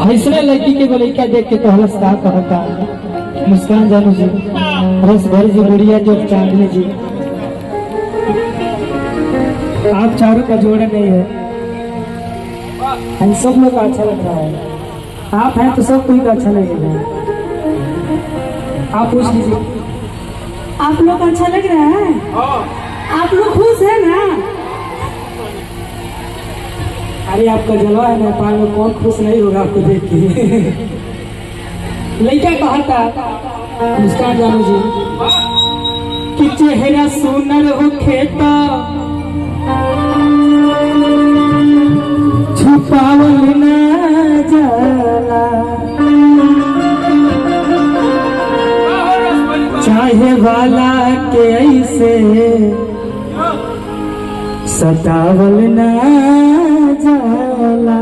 ऐसने लड़की के को लड़का देख के तो हलस्ता कहता मुस्कान जानू जी, रस भर जी, गुड़िया जी, चांदनी जी, आप चारों का जोड़ा नहीं है। हम सब लोग अच्छा लग रहा है, आप हैं तो सब कोई का अच्छा लगेगा। आप पूछ लीजिए। आप लोग अच्छा लग रहा है? आप लोग खुश है ना? अरे आपका जलवा है नेपाल में, कौन खुश नहीं होगा आपको देख के। लड़का कहा था मुस्कान जानू जी कि चेहरा सुनर हो खेता छुपावल ना जाला, चाहे वाला के ऐसे सतावल ना जाला,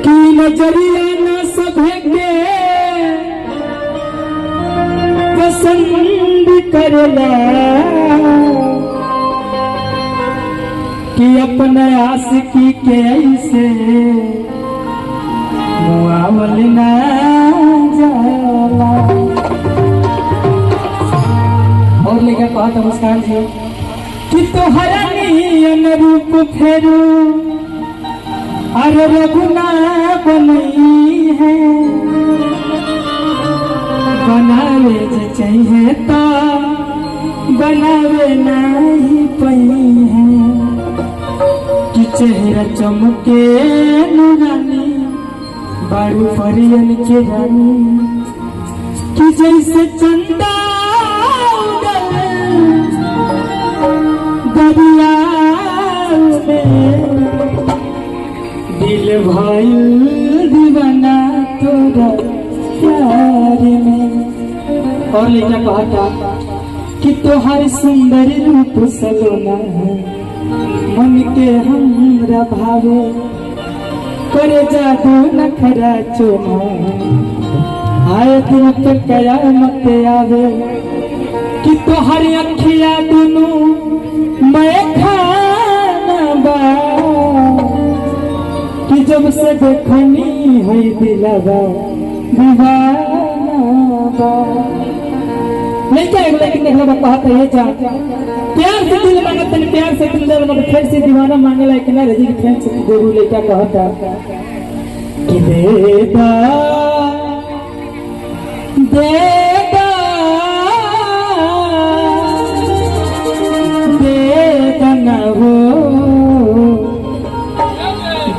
कि नजरिया न सभे के पसंद करला, कि अपने आशिकी के ऐसे मुआवल ना जाला। और लेकर कहा था मुस्कान जी कि तोहरा नियन रूप फेरू अरे रघुना बनी है, बनावे जे चाहिए तो बनावे नहीं पई है, कि चेहरा चमके नूरानी बारू परियन के रानी, कि जैसे चंदा दरिया में दिल भाई दीवाना तोरा प्यार में। और लेकर कहा था कि तोहर सुंदर रूप सलोना मन के हमरा भावे, करे जादू नखरा चोना आए दिल पे कयामत आवे, कि तोहर अखिया दुनू मैं खाना बा, कि जब से देखनी है दिलवा दीवाना बा। नहीं क्या लेकिन देखला कहा था ये जा प्यार से दिल मांगत है, प्यार से दिल मतलब फिर से दीवाना मांगला है कि ना रजी फ्रेंड से गुरु लेकर कहा था कि देदा देदा देदा ना हो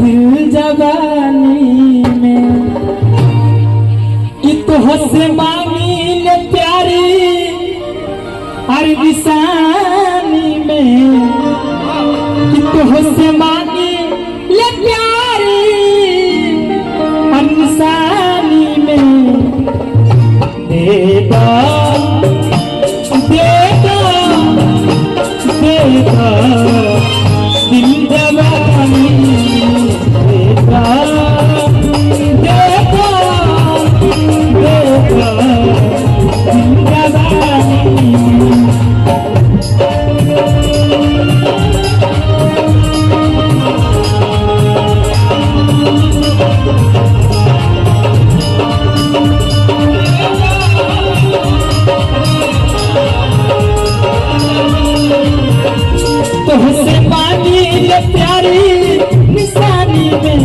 दिल जवानी में, कि तुझसे मांगी ले प्यारी हर निशानी में, कि तुझसे मांगी ले प्यारी हर निशानी में, देदा देदा देदा दिल जवानी, देदा देदा देदा दिल जवानी। तुझसे मांगी ले प्यारी निशानी में,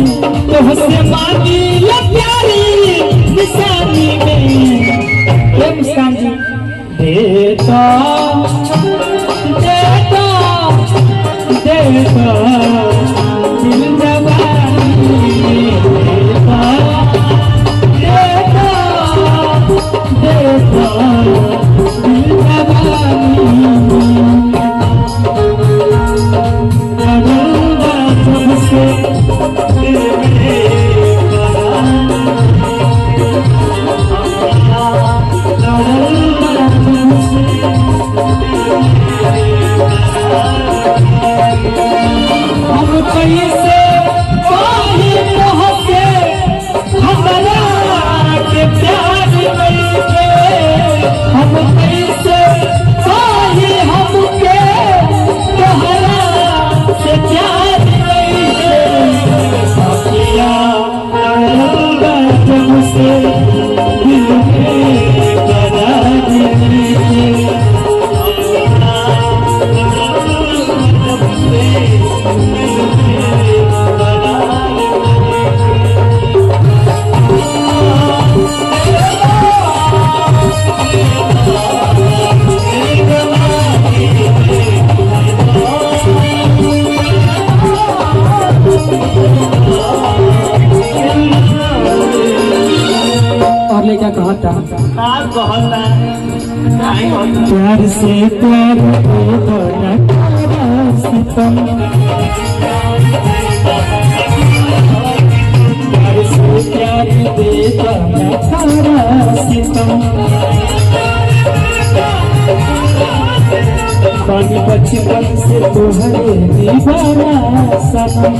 तुझसे मांगी ले प्यारी निशानी में, ये मुस्कान जी देता देता देता दिल जवानी, देता देता देता दिल जवानी। और ले क्या कहता प्यार से प्यार को न करा सितम, प्यार से प्यार दे न करा सितम, पानी बचपन से तोहरे दीवाना सनम।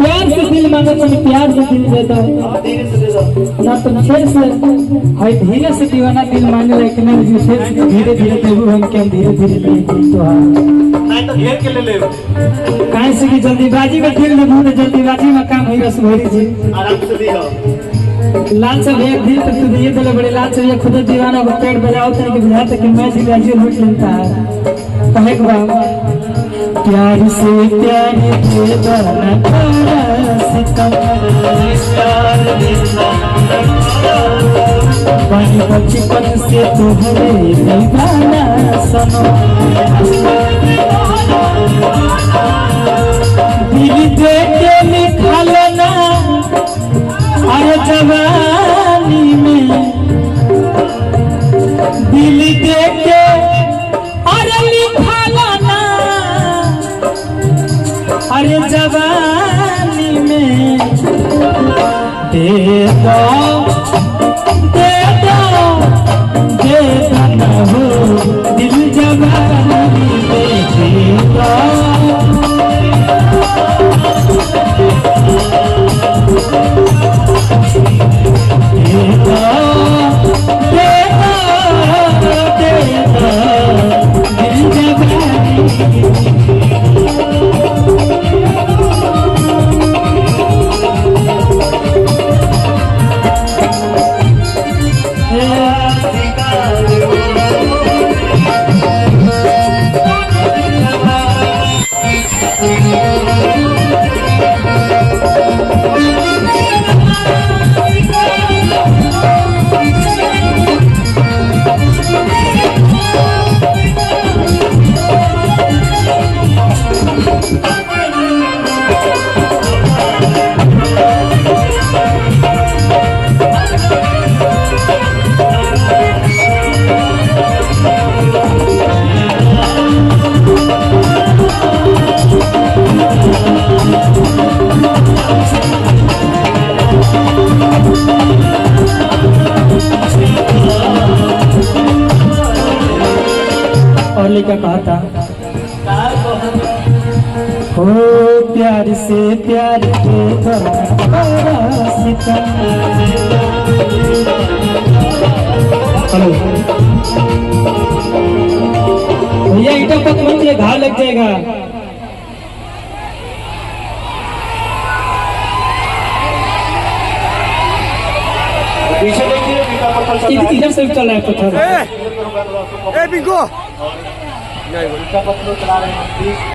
प्यार से दिल मांगे तो प्यार से दिल दे दो ना, तुम फिर से हाय धीरे से दीवाना दिल मांगे लेकिन फिर धीरे धीरे देबू हम क्या धीरे धीरे ले तो हाँ नहीं तो घेर के ले ले काहे से कि जल्दीबाजी में खेल लेबू तो जल्दीबाजी में काम होइबा सुभरी जी आराम से दियो। लाल से एक दिल तक तुझे ये दिल बड़े लाल से ये खुद दीवाना को पेड़ बजाओ तक कि बुझाता कि मैं जी राजी लूट लेता है कहे के बाबा प्यार से प्यार दे दाना करा सितम, पानी बचपन से तुम्हारे दीवाना सनो, दिल दे के निकाल ना अरे जवानी में, दिल दे के अरे निकाल ना अरे जवानी में, दे दो दे दो दे दो हो दिल जवानी में, दे दो और क्या कहता हो प्यार से प्यार दे दो सितम। हेलो भैया ईटा पक मत ये घाव लग जाएगा। पीछे देखिए पीछा पत्थर इधर से चल रहा है पत्थर। ए बिंगो नहीं वो पत्थर चला रहे हैं।